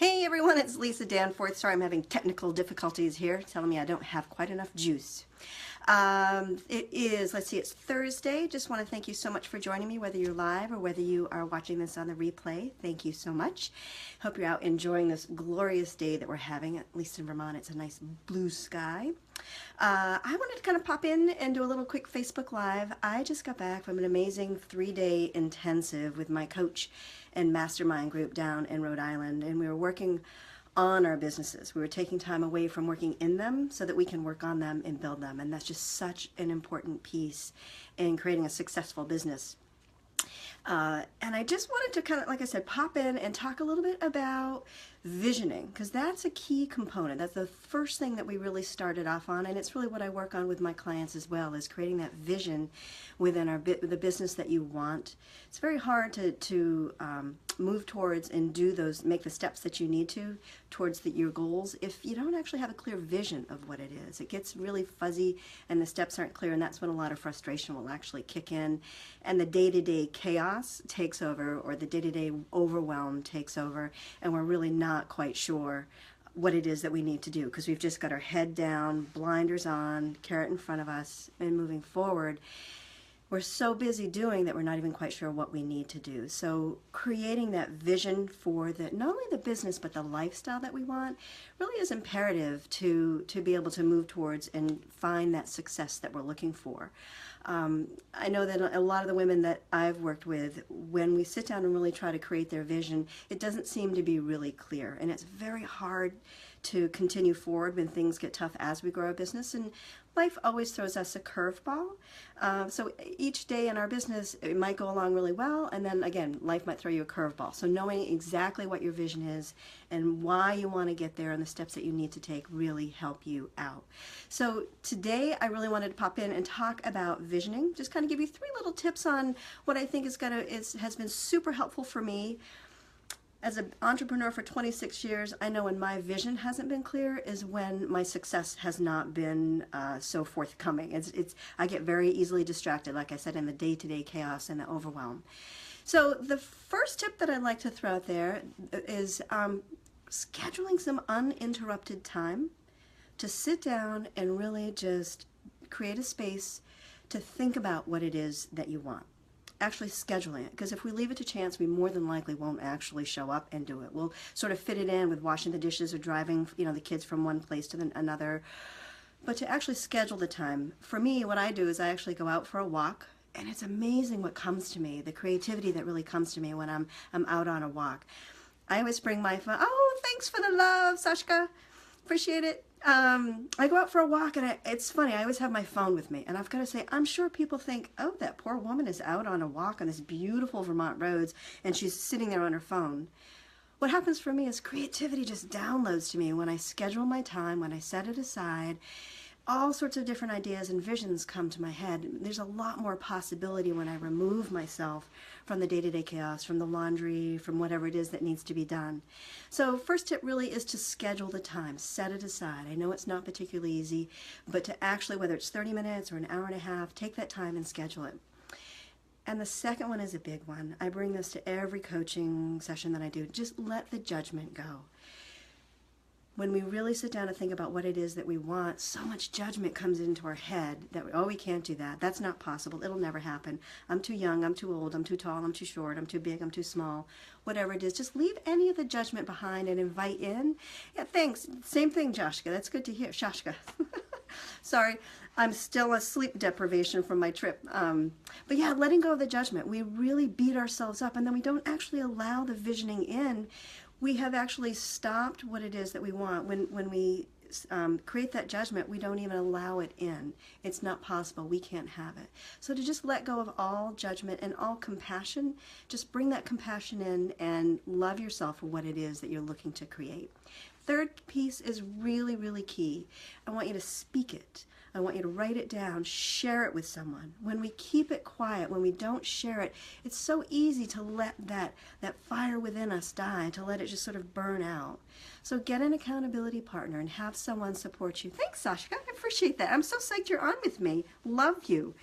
Hey everyone, it's Lisa Danforth. Sorry I'm having technical difficulties here, telling me I don't have quite enough juice. It is, let's see, it's Thursday. Just want to thank you so much for joining me, whether you're live or whether you are watching this on the replay. Thank you so much. Hope you're out enjoying this glorious day that we're having, at least in Vermont. It's a nice blue sky. I wanted to kind of pop in and do a little quick Facebook Live. I just got back from an amazing 3-day intensive with my coach and mastermind group down in Rhode Island, and we were working on our businesses. We were taking time away from working in them so that we can work on them and build them, and that's just such an important piece in creating a successful business. And I just wanted to kind of, like I said, pop in and talk a little bit about visioning, because that's a key component. That's the first thing that we really started off on, and it's really what I work on with my clients as well, is creating that vision within the business that you want. It's very hard to move towards and make the steps that you need to towards your goals if you don't actually have a clear vision of what it is. It gets really fuzzy and the steps aren't clear, and that's when a lot of frustration will actually kick in, and the day-to-day chaos takes over, or the day-to-day overwhelm takes over, and we're really not quite sure what it is that we need to do, because we've just got our head down, blinders on, carrot in front of us, and moving forward. We're so busy doing that we're not even quite sure what we need to do. So creating that vision for not only the business but the lifestyle that we want really is imperative to be able to move towards and find that success that we're looking for. I know that a lot of the women that I've worked with, when we sit down and really try to create their vision, it doesn't seem to be really clear, and it's very hard to continue forward when things get tough as we grow our business, and life always throws us a curveball. So each day in our business, it might go along really well, and then again, life might throw you a curveball. So knowing exactly what your vision is and why you want to get there and the steps that you need to take really help you out. So today, I really wanted to pop in and talk about visioning, just kind of give you 3 little tips on what I think has been super helpful for me. As an entrepreneur for 26 years, I know when my vision hasn't been clear is when my success has not been so forthcoming. I get very easily distracted, like I said, in the day-to-day chaos and the overwhelm. So the first tip that I'd like to throw out there is scheduling some uninterrupted time to sit down and really just create a space to think about what it is that you want. Actually scheduling it, because if we leave it to chance, we more than likely won't actually show up and do it. We'll sort of fit it in with washing the dishes or driving, the kids from one place to another. But to actually schedule the time, for me, what I do is I actually go out for a walk, and it's amazing what comes to me, the creativity that really comes to me when I'm out on a walk. I always bring my phone. Oh, thanks for the love, Sashka. Appreciate it. I go out for a walk, and it's funny, I always have my phone with me, and I've got to say, I'm sure people think, oh, that poor woman is out on a walk on this beautiful Vermont roads, and she's sitting there on her phone. What happens for me is creativity just downloads to me when I schedule my time, when I set it aside. All sorts of different ideas and visions come to my head. There's a lot more possibility when I remove myself from the day-to-day chaos, from the laundry, from whatever it is that needs to be done. So first tip really is to schedule the time, set it aside. I know it's not particularly easy, but to actually, whether it's 30 minutes or an hour and a half, take that time and schedule it. And the second one is a big one. I bring this to every coaching session that I do. Just let the judgment go. When we really sit down and think about what it is that we want, so much judgment comes into our head that, oh, we can't do that. That's not possible. It'll never happen. I'm too young. I'm too old. I'm too tall. I'm too short. I'm too big. I'm too small. Whatever it is, just leave any of the judgment behind and invite in. Yeah, thanks. Same thing, Joshka. That's good to hear. Shashka. Sorry, I'm still a sleep deprivation from my trip. But yeah, letting go of the judgment. We really beat ourselves up, and then we don't actually allow the visioning in. We have actually stopped what it is that we want. When we create that judgment, we don't even allow it in. It's not possible. We can't have it. So to just let go of all judgment and all compassion, just bring that compassion in and love yourself for what it is that you're looking to create. Third piece is really, really key. I want you to speak it. I want you to write it down, share it with someone. When we keep it quiet, when we don't share it, it's so easy to let that fire within us die, to let it just sort of burn out. So get an accountability partner and have someone support you. Thanks, Sashka. I appreciate that. I'm so psyched you're on with me. Love you.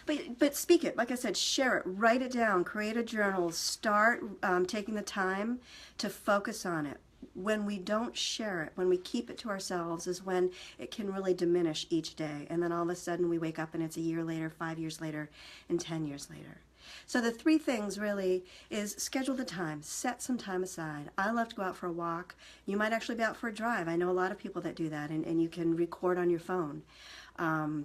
But speak it, like I said, share it, write it down, create a journal, start taking the time to focus on it. When we don't share it, when we keep it to ourselves, is when it can really diminish each day. And then all of a sudden we wake up and it's a year later, 5 years later, and 10 years later. So the three things really is schedule the time, set some time aside. I love to go out for a walk. You might actually be out for a drive. I know a lot of people that do that, and you can record on your phone.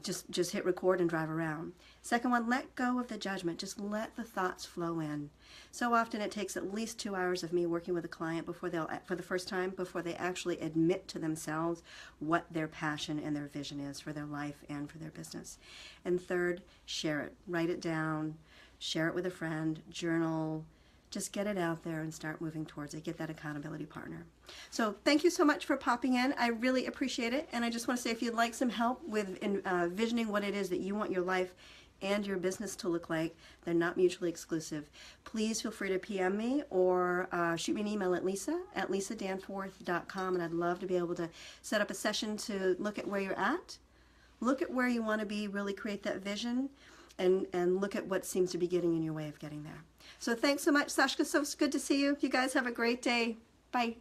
Just hit record and drive around. Second one, let go of the judgment. Just let the thoughts flow in. So often it takes at least 2 hours of me working with a client for the first time, before they actually admit to themselves what their passion and their vision is for their life and for their business. And third, share it. Write it down. Share it with a friend. Journal. Just get it out there and start moving towards it. Get that accountability partner. So thank you so much for popping in. I really appreciate it. And I just want to say, if you'd like some help with visioning what it is that you want your life and your business to look like, they're not mutually exclusive, please feel free to PM me or shoot me an email at lisa@lisadanforth.com, and I'd love to be able to set up a session to look at where you're at, look at where you want to be, really create that vision, and look at what seems to be getting in your way of getting there. So thanks so much, Sashka. So it's good to see you. You guys have a great day. Bye.